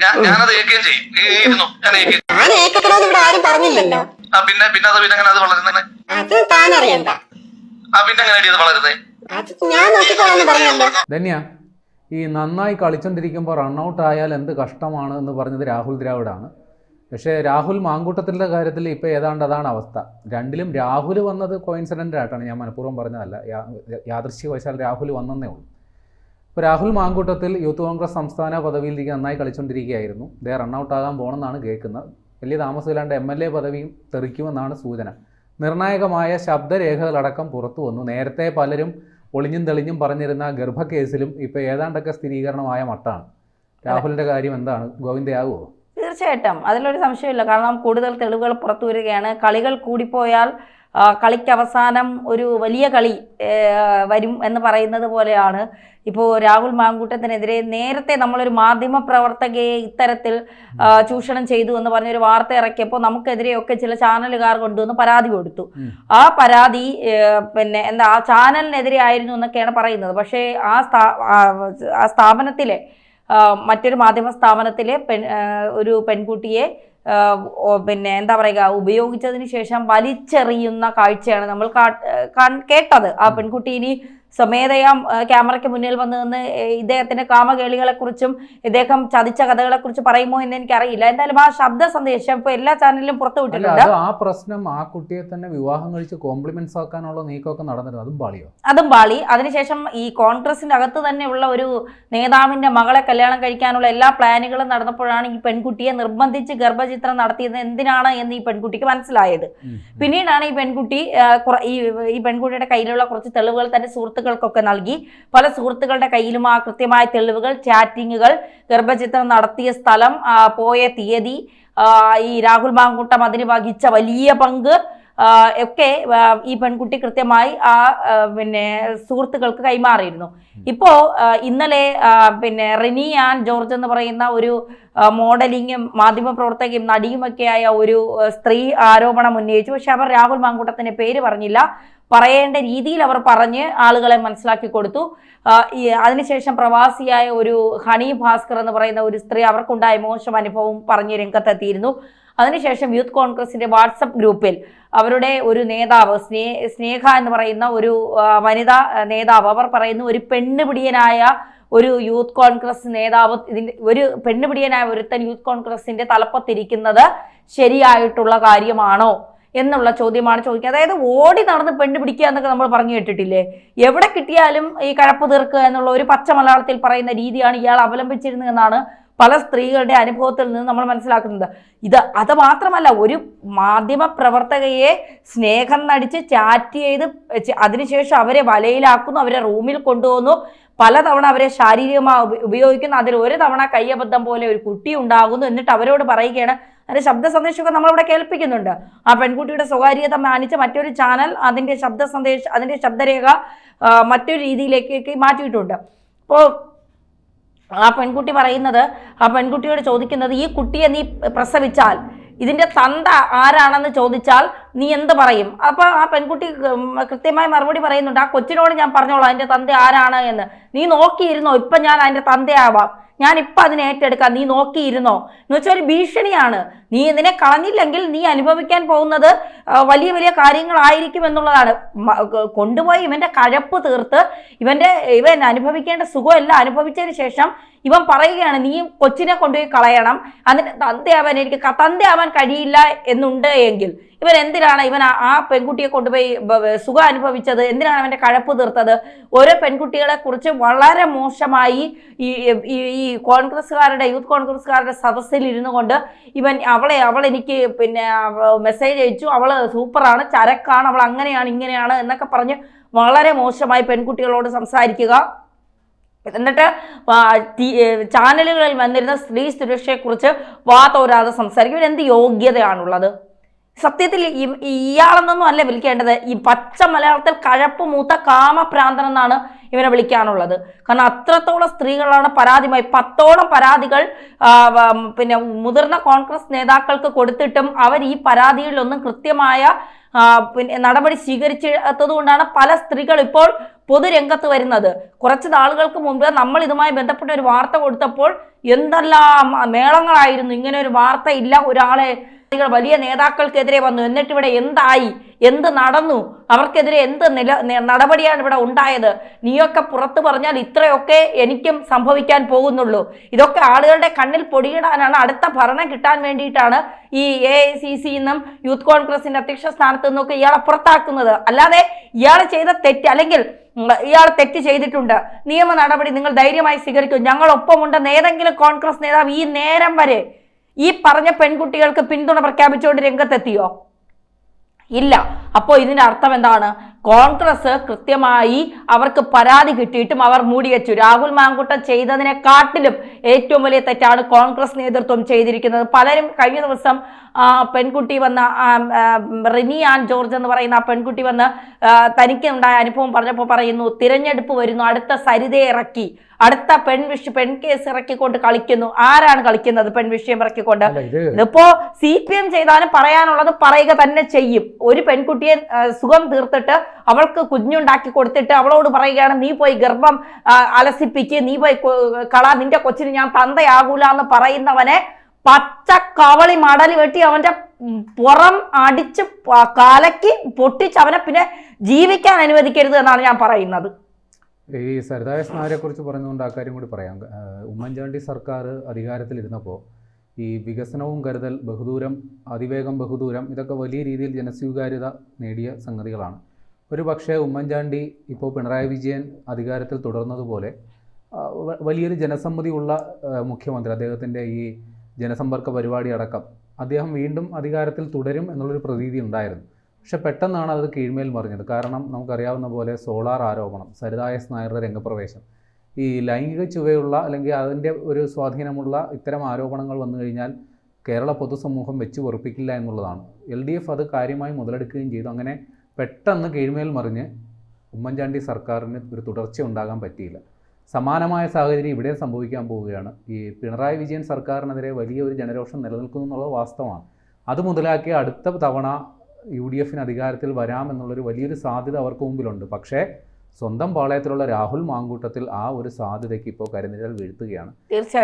ഞാനത് ഏക്കുകയും ചെയ്യും. ഞാൻ ഏക്കണമെന്ന് ഇവിടെ ആരും പറഞ്ഞില്ലല്ലോ. പിന്നെ അങ്ങനെ അത് വളരുന്നേ അത് താൻ അറിയണ്ട. പിന്നെ എങ്ങനെ അത് വളരുന്നേ? അത് ഞാൻ നോക്കിക്കോളാന്ന് പറഞ്ഞല്ലോ. ധന്യ, ഈ നന്നായി കളിച്ചോണ്ടിരിക്കുമ്പോൾ റണ്ണൗട്ട് ആയാൽ എന്ത് കഷ്ടമാണ് എന്ന് പറഞ്ഞത് രാഹുൽ ദ്രാവിഡാണ്. പക്ഷേ രാഹുൽ മാങ്കൂട്ടത്തിൻ്റെ കാര്യത്തിൽ ഇപ്പോൾ ഏതാണ്ട് അതാണ് അവസ്ഥ. രണ്ടിലും രാഹുൽ വന്നത് കോയിൻസിഡൻ്റ് ആയിട്ടാണ്, ഞാൻ മനഃപൂർവ്വം പറഞ്ഞതല്ല, യാദൃശ്ചികവശാൽ രാഹുൽ വന്നേ ഉള്ളൂ. ഇപ്പോൾ രാഹുൽ മാങ്കൂട്ടത്തിൽ യൂത്ത് കോൺഗ്രസ് സംസ്ഥാന പദവിയിലേക്ക് നന്നായി കളിച്ചുകൊണ്ടിരിക്കുകയായിരുന്നു. ഇതേ റണ്ണൗട്ട് ആകാൻ പോകണമെന്നാണ് കേൾക്കുന്നത്. വലിയ താമസമില്ലാണ്ട് MLA പദവിയും തെറിക്കുമെന്നാണ് സൂചന. നിർണായകമായ ശബ്ദരേഖകളടക്കം പുറത്തു വന്നു. നേരത്തെ പലരും ഒളിഞ്ഞും തെളിഞ്ഞും പറഞ്ഞിരുന്ന ഗർഭക്കേസിലും ഇപ്പോൾ ഏതാണ്ടൊക്കെ സ്ഥിരീകരണമായ മട്ടാണ്. രാഹുലിൻ്റെ കാര്യം എന്താണ്? ഗോവിന്ദയാകുമോ? തീർച്ചയായിട്ടും അതിലൊരു സംശയമില്ല. കാരണം കൂടുതൽ തെളിവുകൾ പുറത്തു വരികയാണ്. കളികൾ കൂടിപ്പോയാൽ കളിക്ക് അവസാനം ഒരു വലിയ കളി വരും എന്ന് പറയുന്നത് പോലെയാണ്. ഇപ്പോൾ രാഹുൽ മാങ്കൂട്ടത്തിനെതിരെ നേരത്തെ നമ്മളൊരു മാധ്യമ പ്രവർത്തകയെ ഇത്തരത്തിൽ ചൂഷണം ചെയ്തു എന്ന് പറഞ്ഞൊരു വാർത്ത ഇറക്കിയപ്പോൾ നമുക്കെതിരെയൊക്കെ ചില ചാനലുകാർ കൊണ്ടുവന്ന് പരാതി കൊടുത്തു. ആ പരാതി ആ ചാനലിനെതിരെ ആയിരുന്നു എന്നൊക്കെയാണ് പറയുന്നത്. പക്ഷേ ആ സ്ഥാപനത്തിലെ മറ്റൊരു മാധ്യമ സ്ഥാപനത്തിലെ ഒരു പെൺകുട്ടിയെ ഉപയോഗിച്ചതിന് ശേഷം വലിച്ചെറിയുന്ന കാഴ്ചയാണ് നമ്മൾ കേട്ടത്. ആ പെൺകുട്ടി ഇനി സ്വമേധയാ ക്യാമറയ്ക്ക് മുന്നിൽ വന്ന് നിന്ന് ഇദ്ദേഹത്തിന്റെ കാമകേളികളെക്കുറിച്ചും ഇദ്ദേഹം ചതിച്ച കഥകളെക്കുറിച്ച് പറയുമോ എന്ന് എനിക്കറിയില്ല. എന്തായാലും ആ ശബ്ദ സന്ദേശം ഇപ്പൊ എല്ലാ ചാനലിലും പുറത്തു വിട്ടിട്ടുണ്ട്. ആ പ്രശ്നം ആ കുട്ടിയെ തന്നെ വിവാഹം കഴിച്ച് കോംപ്ലിമെന്റ്സ് ആക്കാനുള്ള നീക്കമൊക്കെ നടന്നിരുന്നു. അതും പാളി. അതിനുശേഷം ഈ കോൺഗ്രസിന്റെ അകത്ത് തന്നെയുള്ള ഒരു നേതാവിന്റെ മകളെ കല്യാണം കഴിക്കാനുള്ള എല്ലാ പ്ലാനുകളും നടന്നപ്പോഴാണ് ഈ പെൺകുട്ടിയെ നിർബന്ധിച്ച് ഗർഭചിത്രം നടത്തിയത് എന്തിനാണ് എന്ന് ഈ പെൺകുട്ടിക്ക് മനസ്സിലായത്. പിന്നീടാണ് ഈ പെൺകുട്ടിയുടെ കയ്യിലുള്ള കുറച്ച് തെളിവുകൾ തന്റെ സുഹൃത്തുക്കൾക്കൊക്കെ നൽകി. പല സുഹൃത്തുക്കളുടെ കയ്യിലും ആ കൃത്യമായ തെളിവുകൾ, ചാറ്റിങ്ങുകൾ, ഗർഭചിത്രം നടത്തിയ സ്ഥലം, പോയ തീയതി, ഈ രാഹുൽ മാങ്കൂട്ടം അതിന് വഹിച്ച വലിയ പങ്ക് ഒക്കെ ഈ പെൺകുട്ടി കൃത്യമായി ആ സുഹൃത്തുക്കൾക്ക് കൈമാറിയിരുന്നു. ഇപ്പോ ഇന്നലെ റിനി ആൻ ജോർജ് എന്ന് പറയുന്ന ഒരു മോഡലിംഗും മാധ്യമപ്രവർത്തകയും നടിയുമൊക്കെയായ ഒരു സ്ത്രീ ആരോപണം ഉന്നയിച്ചു. പക്ഷെ അവർ രാഹുൽ മാങ്കൂട്ടത്തിന്റെ പേര് പറഞ്ഞില്ല. പറയേണ്ട രീതിയിൽ അവർ പറഞ്ഞ് ആളുകളെ മനസ്സിലാക്കി കൊടുത്തു. അതിനുശേഷം പ്രവാസിയായ ഒരു ഹണി ഭാസ്കർ എന്ന് പറയുന്ന ഒരു സ്ത്രീ അവർക്കുണ്ടായ മോശം അനുഭവം പറഞ്ഞ് രംഗത്തെത്തിയിരുന്നു. അതിനുശേഷം യൂത്ത് കോൺഗ്രസിന്റെ വാട്സപ്പ് ഗ്രൂപ്പിൽ അവരുടെ ഒരു നേതാവ് സ്നേഹ എന്ന് പറയുന്ന ഒരു വനിതാ നേതാവ് അവർ പറയുന്നു, ഒരു പെണ്ണുപിടിയനായ ഒരു യൂത്ത് കോൺഗ്രസ് നേതാവ് ഒരു പെണ്ണുപിടിയനായ ഒരുത്തൻ യൂത്ത് കോൺഗ്രസിന്റെ തലപ്പത്തിരിക്കുന്നത് ശരിയായിട്ടുള്ള കാര്യമാണോ എന്നുള്ള ചോദ്യമാണ് ചോദിക്കുക. അതായത് ഓടി നടന്ന് പെണ്ണ് പിടിക്കുക എന്നൊക്കെ നമ്മൾ പറഞ്ഞു കേട്ടിട്ടില്ലേ? എവിടെ കിട്ടിയാലും ഈ കഴപ്പ് തീർക്കുക എന്നുള്ള ഒരു പച്ച മലയാളത്തിൽ പറയുന്ന രീതിയാണ് ഇയാൾ അവലംബിച്ചിരുന്നതെന്നാണ് പല സ്ത്രീകളുടെ അനുഭവത്തിൽ നിന്ന് നമ്മൾ മനസ്സിലാക്കുന്നത്. അത് മാത്രമല്ല, ഒരു മാധ്യമ പ്രവർത്തകയെ സ്നേഹം നടിച്ച് ചാറ്റ് ചെയ്ത് അതിനുശേഷം അവരെ വലയിലാക്കുന്നു, അവരെ റൂമിൽ കൊണ്ടുപോകുന്നു, പലതവണ അവരെ ശാരീരികമായി ഉപയോഗിക്കുന്നു. അതിൽ ഒരു തവണ കയ്യബദ്ധം പോലെ ഒരു കുട്ടി ഉണ്ടാകുന്നു. എന്നിട്ട് അവരോട് പറയുകയാണ്. അതിന്റെ ശബ്ദ സന്ദേശമൊക്കെ നമ്മളിവിടെ കേൾപ്പിക്കുന്നുണ്ട്. ആ പെൺകുട്ടിയുടെ സ്വകാര്യത മാനിച്ച് മറ്റൊരു ചാനൽ അതിന്റെ അതിന്റെ ശബ്ദരേഖ മറ്റൊരു രീതിയിലേക്ക് മാറ്റിയിട്ടുണ്ട്. അപ്പോൾ ആ പെൺകുട്ടി പറയുന്നത്, ആ പെൺകുട്ടിയോട് ചോദിക്കുന്നത്, ഈ കുട്ടിയെ നീ പ്രസവിച്ചാൽ ഇതിന്റെ തന്ത ആരാണെന്ന് ചോദിച്ചാൽ നീ എന്ത് പറയും? അപ്പൊ ആ പെൺകുട്ടി കൃത്യമായി മറുപടി പറയുന്നുണ്ട്, ആ കൊച്ചിനോട് ഞാൻ പറഞ്ഞോളാം അതിന്റെ തന്ത ആരാണ് എന്ന്. നീ നോക്കിയിരുന്നോ, ഇപ്പൊ ഞാൻ അതിന്റെ തന്തയാവാം, ഞാൻ ഇപ്പൊ അതിനെ ഏറ്റെടുക്കാം, നീ നോക്കിയിരുന്നോ എന്ന് വെച്ചാൽ ഒരു ഭീഷണിയാണ്. നീ ഇതിനെ കളഞ്ഞില്ലെങ്കിൽ നീ അനുഭവിക്കാൻ പോകുന്നത് വലിയ വലിയ കാര്യങ്ങളായിരിക്കും എന്നുള്ളതാണ്. കൊണ്ടുപോയി ഇവന്റെ കഴപ്പ് തീർത്ത് ഇവൻ അനുഭവിക്കേണ്ട സുഖമെല്ലാം അനുഭവിച്ചതിന് ശേഷം ഇവൻ പറയുകയാണ്, നീ കൊച്ചിനെ കൊണ്ടുപോയി കളയണം, അതിന് എനിക്ക് തന്തയാവാൻ കഴിയില്ല എന്നുണ്ട് എങ്കിൽ ഇവൻ എന്തിനാണ് ആ പെൺകുട്ടിയെ കൊണ്ടുപോയി സുഖം അനുഭവിച്ചത്? എന്തിനാണ് അവന്റെ കഴപ്പ് തീർത്തത്? ഓരോ പെൺകുട്ടികളെ കുറിച്ച് വളരെ മോശമായി ഈ യൂത്ത് കോൺഗ്രസ്സുകാരുടെ സദസ്സിൽ ഇരുന്നു കൊണ്ട് അവൾ എനിക്ക് മെസ്സേജ് അയച്ചു, അവള് സൂപ്പറാണ്, ചരക്കാണ്, അവൾ അങ്ങനെയാണ് ഇങ്ങനെയാണ് എന്നൊക്കെ പറഞ്ഞ് വളരെ മോശമായി പെൺകുട്ടികളോട് സംസാരിക്കുക. എന്നിട്ട് ചാനലുകളിൽ വന്നിരുന്ന സ്ത്രീ സുരക്ഷയെക്കുറിച്ച് വാതോരാതെ സംസാരിക്കും. ഇവരെന്ത് യോഗ്യതയാണുള്ളത്? സത്യത്തിൽ ഇയാളെന്നൊന്നും അല്ല വിളിക്കേണ്ടത്. ഈ പച്ച മലയാളത്തിൽ കഴപ്പ് മൂത്ത കാമപ്രാന്തൻ എന്നാണ് ഇവനെ വിളിക്കാനുള്ളത്. കാരണം അത്രത്തോളം സ്ത്രീകളാണ് പരാതിയുമായി 10ഓളം പരാതികൾ പിന്നെ മുതിർന്ന കോൺഗ്രസ് നേതാക്കൾക്ക് കൊടുത്തിട്ടും അവർ ഈ പരാതികളിലൊന്നും കൃത്യമായ പിന്നെ നടപടി സ്വീകരിച്ചത് കൊണ്ടാണ് പല സ്ത്രീകൾ ഇപ്പോൾ പൊതുരംഗത്ത് വരുന്നത്. കുറച്ച് നാളുകൾക്ക് മുമ്പ് നമ്മൾ ഇതുമായി ബന്ധപ്പെട്ട ഒരു വാർത്ത കൊടുത്തപ്പോൾ എന്തെല്ലാം മേളങ്ങളായിരുന്നു. ഇങ്ങനെ ഒരു വാർത്ത ഇല്ല, ഒരാളെ വലിയ നേതാക്കൾക്കെതിരെ വന്നു, എന്നിട്ട് ഇവിടെ എന്തായി, എന്ത് നടന്നു, അവർക്കെതിരെ എന്ത് നടപടിയാണ് ഇവിടെ ഉണ്ടായത്, നീയൊക്കെ പുറത്തു പറഞ്ഞാൽ ഇത്രയൊക്കെ എനിക്കും സംഭവിക്കാൻ പോകുന്നുള്ളൂ. ഇതൊക്കെ ആളുകളുടെ കണ്ണിൽ പൊടിയിടാനാണ്, അടുത്ത ഭരണം കിട്ടാൻ വേണ്ടിയിട്ടാണ് ഈ AICC നിന്നും യൂത്ത് കോൺഗ്രസിന്റെ അധ്യക്ഷ സ്ഥാനത്ത് നിന്നൊക്കെ ഇയാളെ പുറത്താക്കുന്നത്. അല്ലാതെ ഇയാൾ ചെയ്ത തെറ്റ്, അല്ലെങ്കിൽ ഇയാൾ തെറ്റ് ചെയ്തിട്ടുണ്ട്, നിയമ നടപടി നിങ്ങൾ ധൈര്യമായി സ്വീകരിക്കും, ഞങ്ങളൊപ്പമുണ്ടെന്ന് ഏതെങ്കിലും കോൺഗ്രസ് നേതാവ് ഈ നേരം വരെ ഈ പറഞ്ഞ പെൺകുട്ടികൾക്ക് പിന്തുണ പ്രഖ്യാപിച്ചുകൊണ്ട് രംഗത്തെത്തിയോ? ഇല്ല. അപ്പോൾ ഇതിന്റെ അർത്ഥം എന്താണ്? കോൺഗ്രസ് കൃത്യമായി അവർക്ക് പരാതി കിട്ടിയിട്ടും അവർ മൂടിവെച്ചു. രാഹുൽ മാങ്കൂട്ടം ചെയ്തതിനെക്കാട്ടിലും ഏറ്റവും വലിയ തെറ്റാണ് കോൺഗ്രസ് നേതൃത്വം ചെയ്തിരിക്കുന്നത്. പലരും കഴിഞ്ഞ ദിവസം പെൺകുട്ടി വന്ന റിനി ആൻ ജോർജ് എന്ന് പറയുന്ന ആ പെൺകുട്ടി വന്ന് തനിക്ക് ഉണ്ടായ അനുഭവം പറഞ്ഞപ്പോൾ പറയുന്നു, തിരഞ്ഞെടുപ്പ് വരുന്നു, അടുത്ത സരിതയെ ഇറക്കി, അടുത്ത പെൺ കേസ് ഇറക്കിക്കൊണ്ട് കളിക്കുന്നു. ആരാണ് കളിക്കുന്നത് പെൺവിഷയം ഇറക്കിക്കൊണ്ട്? ഇതിപ്പോ CPM ചെയ്താലും പറയാനുള്ളത് പറയുക തന്നെ ചെയ്യും. ഒരു പെൺകുട്ടിയെ സുഖം തീർത്തിട്ട് അവൾക്ക് കുഞ്ഞുണ്ടാക്കി കൊടുത്തിട്ട് അവളോട് പറയുകയാണ്, നീ പോയി ഗർഭം അലസിപ്പിക്ക്, നീ പോയി നിന്റെ കൊച്ചിന് ഞാൻ തന്തയാകൂല എന്ന് പറയുന്നവനെ പച്ച കവളി മടലി വെട്ടി അവന്റെ പുറം അടിച്ച് കലക്കി പൊട്ടിച്ച് അവനെ പിന്നെ ജീവിക്കാൻ അനുവദിക്കരുത് എന്നാണ് ഞാൻ പറയുന്നത്. ഈ സരിതാ എസ് നായരെ കുറിച്ച് പറഞ്ഞുകൊണ്ട് ആ കാര്യം കൂടി പറയാം. ഉമ്മൻചാണ്ടി സർക്കാർ അധികാരത്തിലിരുന്നപ്പോൾ ഈ വികസനവും കരുതൽ, ബഹുദൂരം, അതിവേഗം ബഹുദൂരം, ഇതൊക്കെ വലിയ രീതിയിൽ ജനസ്വീകാര്യത നേടിയ സംഗതികളാണ്. ഒരു പക്ഷേ ഉമ്മൻചാണ്ടി ഇപ്പോൾ പിണറായി വിജയൻ അധികാരത്തിൽ തുടർന്നതുപോലെ വലിയൊരു ജനസമ്മതിയുള്ള മുഖ്യമന്ത്രി, അദ്ദേഹത്തിൻ്റെ ഈ ജനസമ്പർക്ക പരിപാടി അടക്കം അദ്ദേഹം വീണ്ടും അധികാരത്തിൽ തുടരും എന്നുള്ളൊരു പ്രതീതി ഉണ്ടായിരുന്നു. പക്ഷെ പെട്ടെന്നാണ് അത് കീഴ്മേൽ മറിഞ്ഞത്. കാരണം നമുക്കറിയാവുന്ന പോലെ സോളാർ ആരോപണം, സരിതാ എസ് നായരുടെ രംഗപ്രവേശം, ഈ ലൈംഗിക ചുവയുള്ള അല്ലെങ്കിൽ അതിൻ്റെ ഒരു സ്വാധീനമുള്ള ഇത്തരം ആരോപണങ്ങൾ വന്നു കഴിഞ്ഞാൽ കേരള പൊതുസമൂഹം വെച്ച് പൊറുപ്പിക്കില്ല എന്നുള്ളതാണ്. LDF അത് കാര്യമായി മുതലെടുക്കുകയും ചെയ്തു. അങ്ങനെ പെട്ടെന്ന് കീഴ്മേൽ മറിഞ്ഞ് ഉമ്മൻചാണ്ടി സർക്കാരിന് ഒരു തുടർച്ച ഉണ്ടാകാൻ പറ്റിയില്ല. സമാനമായ സാഹചര്യം ഇവിടെ സംഭവിക്കാൻ പോവുകയാണ്. ഈ പിണറായി വിജയൻ സർക്കാരിനെതിരെ വലിയൊരു ജനരോഷം നിലനിൽക്കുന്നു എന്നുള്ളത് വാസ്തവമാണ്. അത് മുതലാക്കി അടുത്ത തവണ UDF അധികാരത്തിൽ വരാമെന്നുള്ളൊരു വലിയൊരു സാധ്യത അവർക്ക് മുമ്പിലുണ്ട്. പക്ഷേ സ്വന്തം പാളയത്തിലുള്ള രാഹുൽ മാങ്കൂട്ടത്തിൽ ആ ഒരു സാധ്യതയ്ക്ക് ഇപ്പോൾ കരിനിഴൽ വീഴ്ത്തുകയാണ്.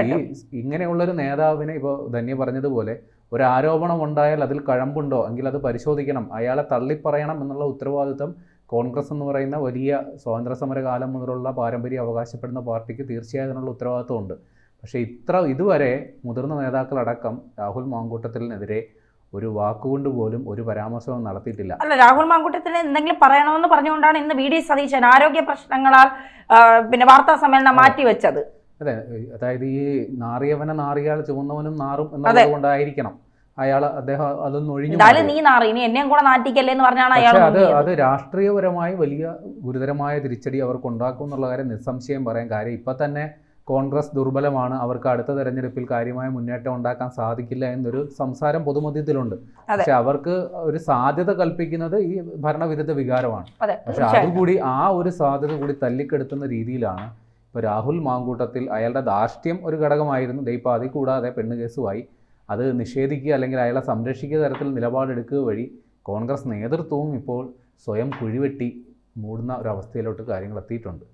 ഈ ഇങ്ങനെയുള്ളൊരു നേതാവിനെ ഇപ്പോൾ ധന്യ പറഞ്ഞതുപോലെ ഒരു ആരോപണം ഉണ്ടായാൽ അതിൽ കഴമ്പുണ്ടോ എങ്കിൽ അത് പരിശോധിക്കണം, അയാളെ തള്ളിപ്പറയണം എന്നുള്ള ഉത്തരവാദിത്വം കോൺഗ്രസ് എന്ന് പറയുന്ന വലിയ സ്വാതന്ത്ര്യ സമര കാലം മുതലുള്ള പാരമ്പര്യം അവകാശപ്പെടുന്ന പാർട്ടിക്ക് തീർച്ചയായും അതിനുള്ള ഉത്തരവാദിത്വമുണ്ട്. പക്ഷേ ഇതുവരെ മുതിർന്ന നേതാക്കളടക്കം രാഹുൽ മാങ്കൂട്ടത്തിനെതിരെ ഒരു വാക്കുകൊണ്ട് പോലും ഒരു പരാമർശവും നടത്തിയിട്ടില്ല. അല്ല, രാഹുൽ മാങ്കൂട്ടത്തിന് എന്തെങ്കിലും പറയണമെന്ന് പറഞ്ഞുകൊണ്ടാണ് ഇന്ന് VD സതീശൻ ആരോഗ്യ പ്രശ്നങ്ങളാൽ പിന്നെ വാർത്താ സമ്മേളനം മാറ്റിവെച്ചത്. അതെ, അതായത് ഈ നാറിയവനെ നാറിയാൽ ചുവന്നവനും നാറും എന്നതുകൊണ്ടായിരിക്കണം അദ്ദേഹം അതൊന്നും ഒഴിഞ്ഞു. നീ നാറി, ഇനി എന്നെയും കൂടെ നാട്ടിക്കല്ലേ എന്ന് പറഞ്ഞാണ് അയാൾ. അത് രാഷ്ട്രീയപരമായി വലിയ ഗുരുതരമായ തിരിച്ചടി അവർക്ക് ഉണ്ടാക്കും എന്നുള്ള കാര്യം നിസ്സംശയം പറയാൻ. കാര്യം ഇപ്പം തന്നെ കോൺഗ്രസ് ദുർബലമാണ്, അവർക്ക് അടുത്ത തെരഞ്ഞെടുപ്പിൽ കാര്യമായ മുന്നേറ്റം ഉണ്ടാക്കാൻ സാധിക്കില്ല എന്നൊരു സംസാരം പൊതുമധ്യത്തിലുണ്ട്. പക്ഷെ അവർക്ക് ഒരു സാധ്യത കൽപ്പിക്കുന്നത് ഈ ഭരണവിരുദ്ധ വികാരമാണ്. പക്ഷെ അതുകൂടി ആ ഒരു സാധ്യത കൂടി തല്ലിക്കെടുത്തുന്ന രീതിയിലാണ് ഇപ്പോൾ രാഹുൽ മാങ്കൂട്ടത്തിൽ. അയാളുടെ ധാർഷ്ട്യം ഒരു ഘടകമായിരുന്നു. ഇപ്പോൾ അതിൽ കൂടാതെ പെണ്ണുകേസുമായി അത് നിഷേധിക്കുക അല്ലെങ്കിൽ അയാളെ സംരക്ഷിക്കുക തരത്തിൽ നിലപാടെടുക്കുക വഴി കോൺഗ്രസ് നേതൃത്വവും ഇപ്പോൾ സ്വയം കുഴിവെട്ടി മൂടുന്ന ഒരവസ്ഥയിലോട്ട് കാര്യങ്ങൾ എത്തിയിട്ടുണ്ട്.